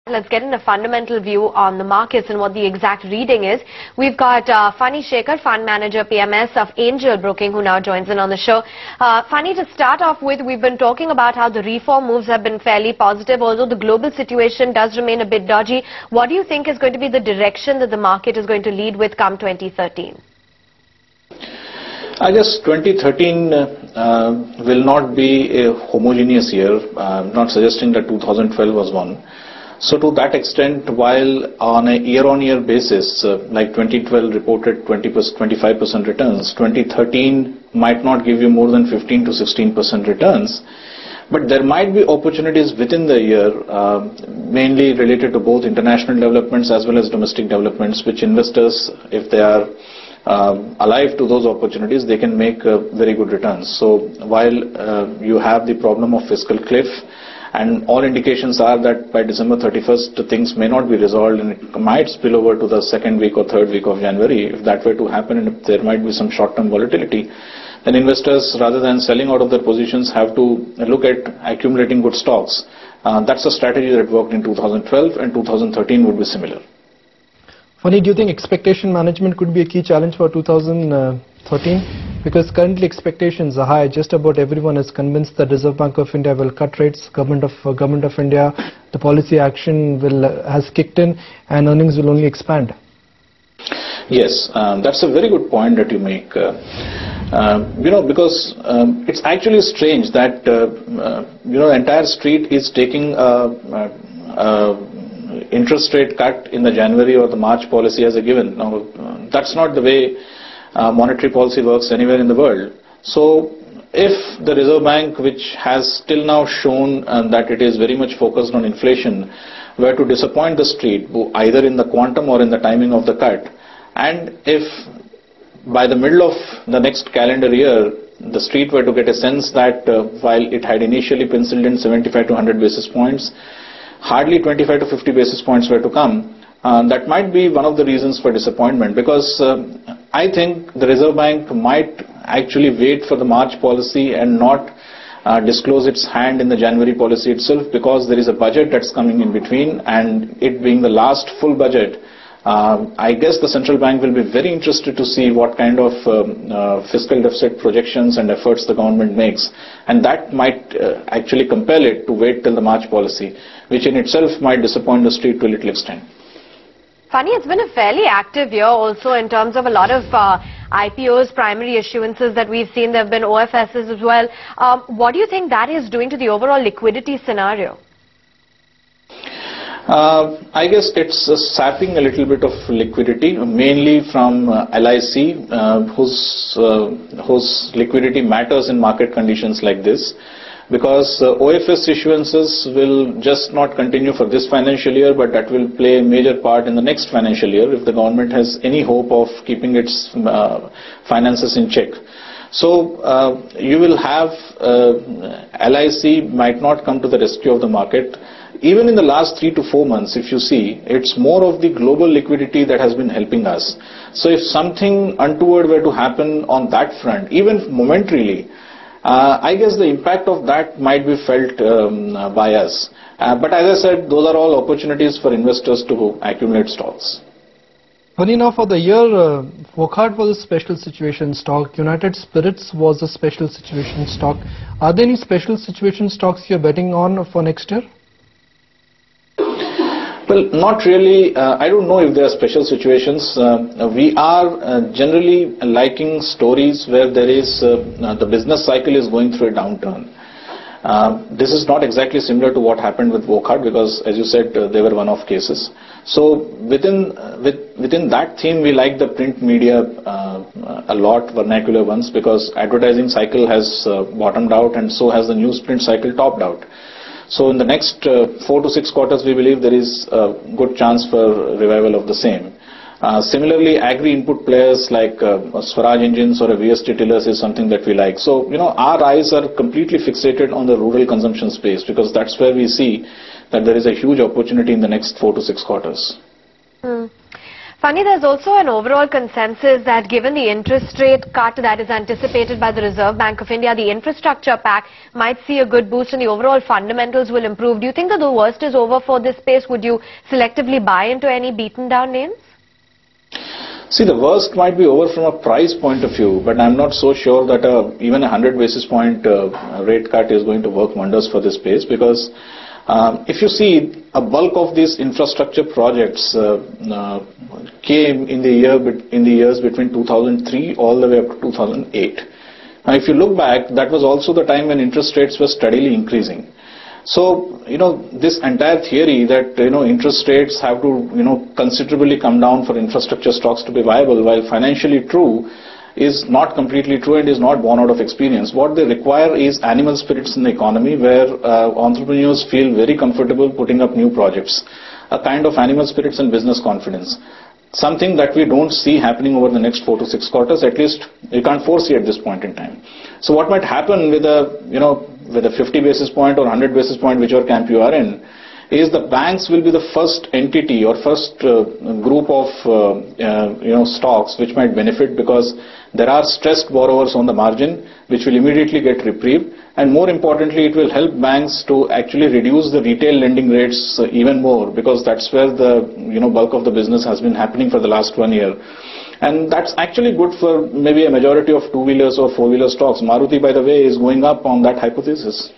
Let's get in a fundamental view on the markets and what the exact reading is. We've got Funny Shekhar, Fund Manager PMS of Angel Broking, who now joins in on the show. Funny, to start off with, we've been talking about how the reform moves have been fairly positive, although the global situation does remain a bit dodgy. What do you think is going to be the direction that the market is going to lead with come 2013? I guess 2013 will not be a homogeneous year. I'm not suggesting that 2012 was one. So to that extent, while on a year-on-year basis, like 2012 reported 25% returns, 2013 might not give you more than 15 to 16% returns. But there might be opportunities within the year, mainly related to both international developments as well as domestic developments, which investors, if they are alive to those opportunities, they can make very good returns. So while you have the problem of fiscal cliff, and all indications are that by December 31st, things may not be resolved and it might spill over to the second week or third week of January. If that were to happen and if there might be some short-term volatility, then investors, rather than selling out of their positions, have to look at accumulating good stocks. That's a strategy that worked in 2012, and 2013 would be similar. Funny, do you think expectation management could be a key challenge for 2013? Because currently expectations are high. Just about everyone is convinced that Reserve Bank of India will cut rates. Government of India, the policy action has kicked in, and earnings will only expand. Yes, that's a very good point that you make. Because it's actually strange that the entire street is taking interest rate cut in the January or the March policy as a given. Now, that's not the way monetary policy works anywhere in the world. So if the Reserve Bank, which has till now shown that it is very much focused on inflation, were to disappoint the street either in the quantum or in the timing of the cut, and if by the middle of the next calendar year the street were to get a sense that while it had initially penciled in 75 to 100 basis points, hardly 25 to 50 basis points were to come, that might be one of the reasons for disappointment, because I think the Reserve Bank might actually wait for the March policy and not disclose its hand in the January policy itself, because there is a budget that's coming in between, and it being the last full budget, I guess the central bank will be very interested to see what kind of fiscal deficit projections and efforts the government makes, and that might actually compel it to wait till the March policy, which in itself might disappoint the street to a little extent. Funny, it's been a fairly active year also in terms of a lot of IPOs, primary issuances that we've seen. There have been OFSs as well. What do you think that is doing to the overall liquidity scenario? I guess it's sapping a little bit of liquidity, mainly from LIC, whose liquidity matters in market conditions like this, because OFS issuances will just not continue for this financial year, but that will play a major part in the next financial year if the government has any hope of keeping its finances in check. So you will have LIC might not come to the rescue of the market. Even in the last 3 to 4 months, if you see, it's more of the global liquidity that has been helping us. So if something untoward were to happen on that front, even momentarily, I guess the impact of that might be felt by us. But as I said, those are all opportunities for investors to accumulate stocks. Funny, now for the year, Wockhardt was a special situation stock, United Spirits was a special situation stock. Are there any special situation stocks you're betting on for next year? Well, not really. I don't know if there are special situations. We are generally liking stories where there is the business cycle is going through a downturn. This is not exactly similar to what happened with Wockhardt, because, as you said, they were one-off cases. So within that theme, we like the print media a lot, vernacular ones, because advertising cycle has bottomed out, and so has the newsprint cycle topped out. So in the next 4 to 6 quarters, we believe there is a good chance for revival of the same. Similarly, agri-input players like Swaraj Engines or a VST Tillers is something that we like. So, our eyes are completely fixated on the rural consumption space, because that's where we see that there is a huge opportunity in the next 4 to 6 quarters. Funny, there's also an overall consensus that given the interest rate cut that is anticipated by the Reserve Bank of India, the infrastructure pack might see a good boost and the overall fundamentals will improve. Do you think that the worst is over for this space? Would you selectively buy into any beaten down names? See, the worst might be over from a price point of view, but I'm not so sure that even a 100 basis point rate cut is going to work wonders for this space, because if you see, a bulk of these infrastructure projects came in the years between 2003 all the way up to 2008. Now, if you look back, that was also the time when interest rates were steadily increasing. So, this entire theory that, interest rates have to, considerably come down for infrastructure stocks to be viable, while financially true, is not completely true and is not born out of experience. What they require is animal spirits in the economy, where entrepreneurs feel very comfortable putting up new projects. A kind of animal spirits and business confidence. Something that we don't see happening over the next 4 to 6 quarters, at least we can't foresee at this point in time. So what might happen with a 50 basis point or 100 basis point, whichever camp you are in, is the banks will be the first entity or first group of stocks which might benefit, because there are stressed borrowers on the margin which will immediately get reprieve, and more importantly it will help banks to actually reduce the retail lending rates even more, because that's where the bulk of the business has been happening for the last 1 year. And that's actually good for maybe a majority of two-wheelers or four-wheeler stocks. Maruti, by the way, is going up on that hypothesis.